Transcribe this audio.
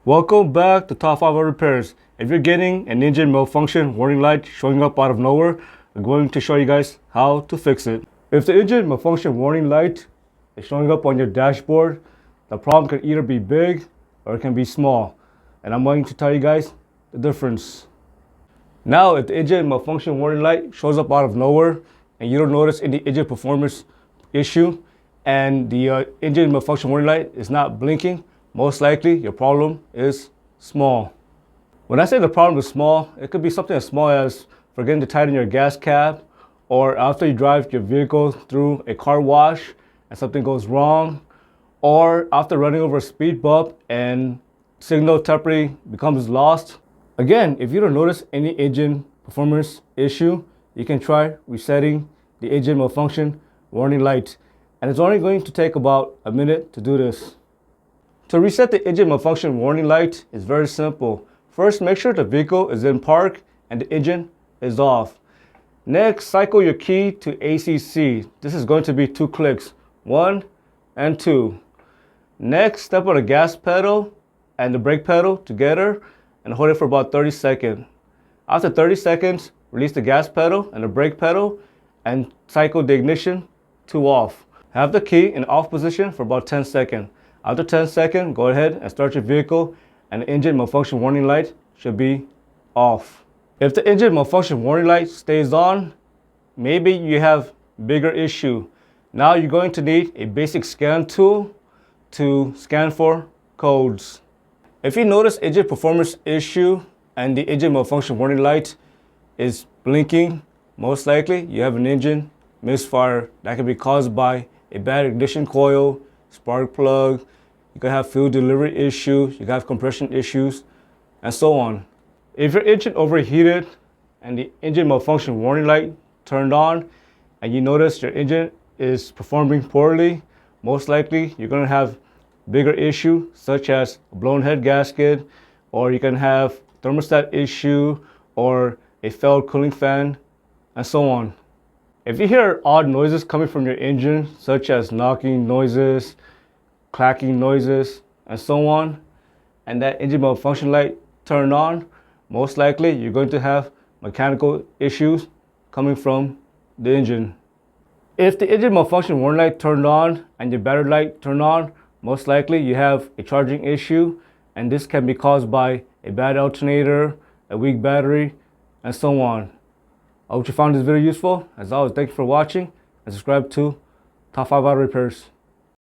Welcome back to Top 5 Repairs. If you're getting an engine malfunction warning light showing up out of nowhere, I'm going to show you guys how to fix it. If the engine malfunction warning light is showing up on your dashboard, the problem can either be big or it can be small. And I'm going to tell you guys the difference. Now, if the engine malfunction warning light shows up out of nowhere and you don't notice any engine performance issue and the engine malfunction warning light is not blinking, most likely your problem is small. When I say the problem is small, it could be something as small as forgetting to tighten your gas cap, or after you drive your vehicle through a car wash and something goes wrong, or after running over a speed bump and signal temporarily becomes lost. Again, if you don't notice any engine performance issue, you can try resetting the engine malfunction warning light. And it's only going to take about a minute to do this. To reset the engine malfunction warning light is very simple. First, make sure the vehicle is in park and the engine is off. Next, cycle your key to ACC. This is going to be 2 clicks, 1 and 2. Next, step on the gas pedal and the brake pedal together and hold it for about 30 seconds. After 30 seconds, release the gas pedal and the brake pedal and cycle the ignition to off. Have the key in off position for about 10 seconds. After 10 seconds, go ahead and start your vehicle and the engine malfunction warning light should be off. If the engine malfunction warning light stays on, maybe you have bigger issue. Now you're going to need a basic scan tool to scan for codes. If you notice engine performance issue and the engine malfunction warning light is blinking, most likely you have an engine misfire that can be caused by a bad ignition coil, spark plug, you can have fuel delivery issues, you can have compression issues, and so on. If your engine overheated and the engine malfunction warning light turned on and you notice your engine is performing poorly, most likely you're going to have bigger issue such as a blown head gasket, or you can have thermostat issue or a failed cooling fan, and so on. If you hear odd noises coming from your engine, such as knocking noises, clacking noises, and so on, and that engine malfunction light turned on, most likely you're going to have mechanical issues coming from the engine. If the engine malfunction warning light turned on and your battery light turned on, most likely you have a charging issue, and this can be caused by a bad alternator, a weak battery, and so on. I hope you found this video useful. As always, thank you for watching and subscribe to Top 5 Auto Repairs.